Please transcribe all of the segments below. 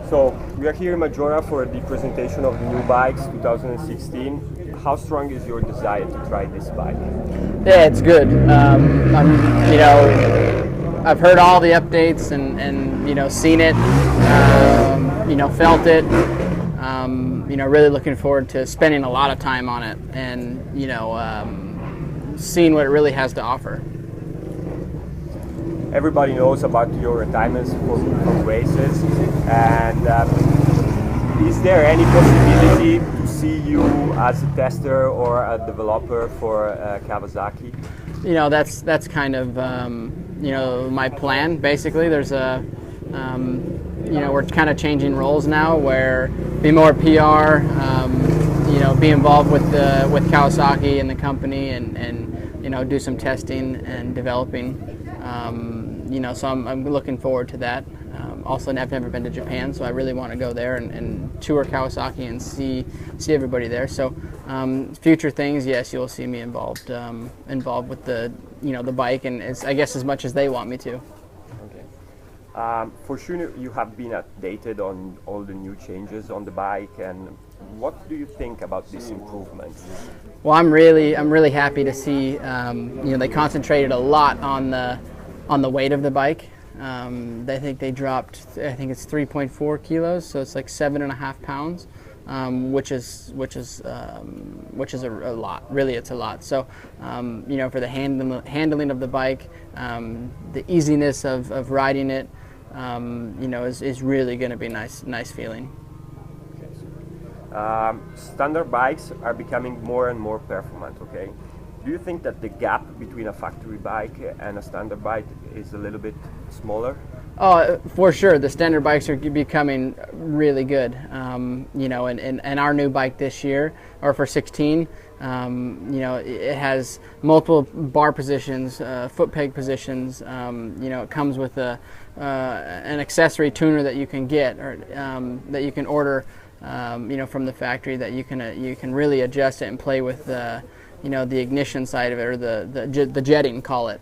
So we are here in Maggiora for the presentation of the new bikes 2016. How strong is your desire to try this bike? Yeah, it's good. I've heard all the updates and seen it, felt it. Really looking forward to spending a lot of time on it and seeing what it really has to offer. Everybody knows about your retirements from races, and is there any possibility to see you as a tester or a developer for Kawasaki? That's kind of my plan. Basically, there's we're kind of changing roles now, where be more PR, be involved with Kawasaki and the company, and do some testing and developing. So I'm looking forward to that. Also, I've never been to Japan, so I really want to go there and tour Kawasaki and see everybody there. So future things, yes, you'll see me involved with the the bike, and I guess as much as they want me to. Okay. For sure, you have been updated on all the new changes on the bike, and what do you think about this improvement? Well, I'm really happy to see they concentrated a lot on the weight of the bike. They dropped, I think it's 3.4 kilos, so it's like 7.5 pounds, which is a lot. Really, it's a lot. So for the handling of the bike, the easiness of riding it, is really going to be nice feeling. Standard bikes are becoming more and more performant, okay? Do you think that the gap between a factory bike and a standard bike is a little bit smaller? Oh, for sure. The standard bikes are becoming really good. And our new bike this year, or for 16, it has multiple bar positions, foot peg positions. It comes with an accessory tuner that you can get, or that you can order, from the factory, that you can really adjust it and play with the ignition side of it, or the jetting, call it,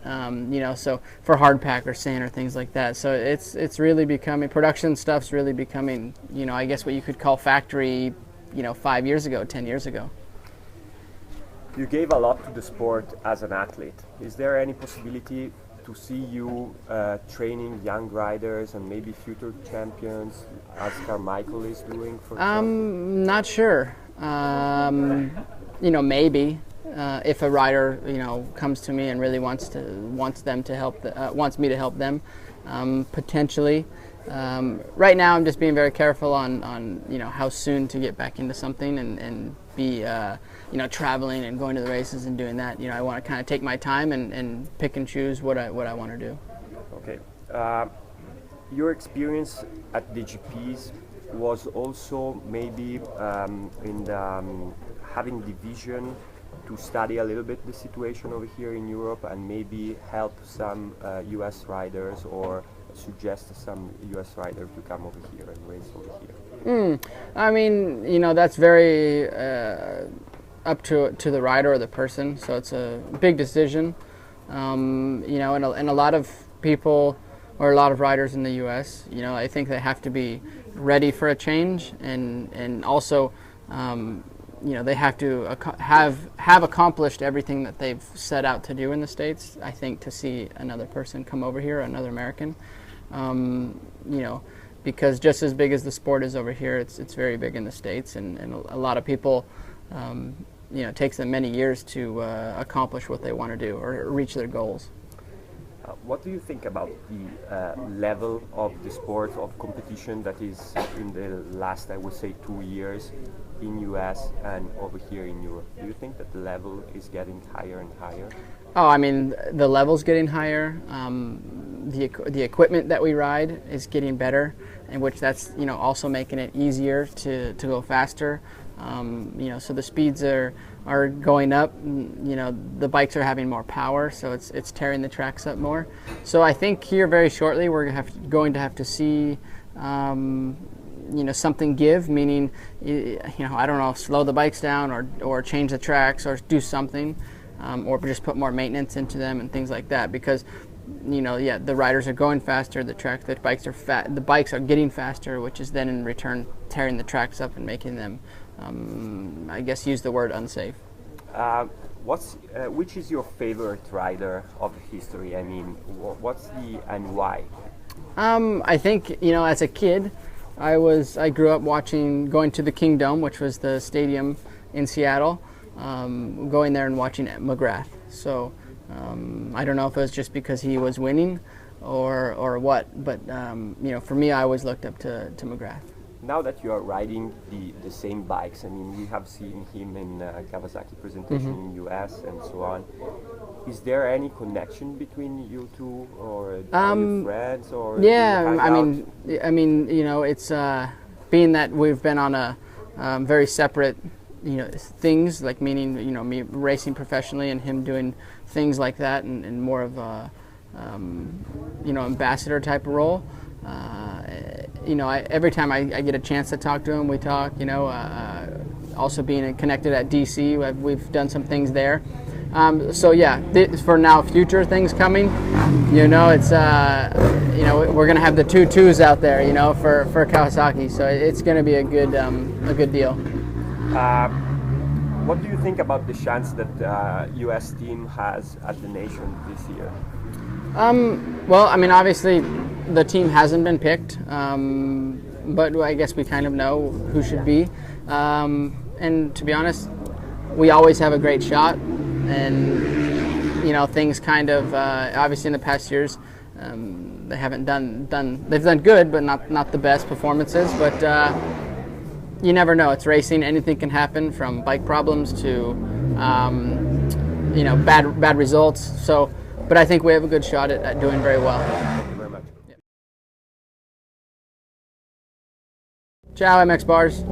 so for hard pack or sand or things like that. So it's really becoming, production stuff's really becoming, I guess what you could call factory, 5 years ago, 10 years ago. You gave a lot to the sport as an athlete. Is there any possibility to see you training young riders and maybe future champions, as Carmichael is doing, for example? Not sure. Maybe. If a rider, comes to me and really wants me to help them, potentially. Right now, I'm just being very careful on how soon to get back into something and be traveling and going to the races and doing that. I want to kind of take my time and pick and choose what I want to do. Okay. Your experience at the GPs was also maybe in the, having the vision to study a little bit the situation over here in Europe and maybe help some US riders, or suggest some US riders to come over here and race over here? I mean, that's very up to the rider or the person, so it's a big decision. And a lot of people, or a lot of riders in the US, I think they have to be ready for a change, and also they have to have accomplished everything that they've set out to do in the States, I think, to see another person come over here, another American. Because just as big as the sport is over here, it's very big in the States, and a lot of people, it takes them many years to accomplish what they want to do or reach their goals. What do you think about the level of the sport of competition that is in the last, I would say, 2 years in US and over here in Europe? Do you think that the level is getting higher and higher? Oh, I mean, the level's getting higher. The equipment that we ride is getting better, in which that's also making it easier to go faster. So the speeds are going up. The bikes are having more power, so it's tearing the tracks up more. So I think here very shortly we're going to have to see something give, meaning I don't know, slow the bikes down or change the tracks or do something, or just put more maintenance into them and things like that, because yeah, the riders are going faster, the bikes are the bikes are getting faster, which is then in return tearing the tracks up and making them, I guess, use the word unsafe. Which is your favorite rider of history? I mean, what's the and why? I think, as a kid, I grew up going to the Kingdom, which was the stadium in Seattle, going there and watching McGrath. So I don't know if it was just because he was winning or what, but for me, I always looked up to McGrath. Now that you are riding the same bikes, I mean, we have seen him in Kawasaki presentation in US and so on. Is there any connection between you two, or are you friends, or yeah? I mean, it's being that we've been on a very separate, things, like meaning, me racing professionally and him doing things like that, and more of a, ambassador type of role. Every time I get a chance to talk to him, we talk. Also being connected at DC, we've done some things there. So yeah, for now, future things coming. It's we're gonna have the 2.2s out there, for Kawasaki. So it's gonna be a good deal. What do you think about the chance that U.S. team has at the nation this year? Well, I mean, obviously, the team hasn't been picked, but I guess we kind of know who should be. And to be honest, we always have a great shot. And things kind of obviously in the past years, they haven't they've done good, but not the best performances. But you never know. It's racing; anything can happen, from bike problems to bad results. So. But I think we have a good shot at doing very well. Thank you very much. Ciao, MX Bars.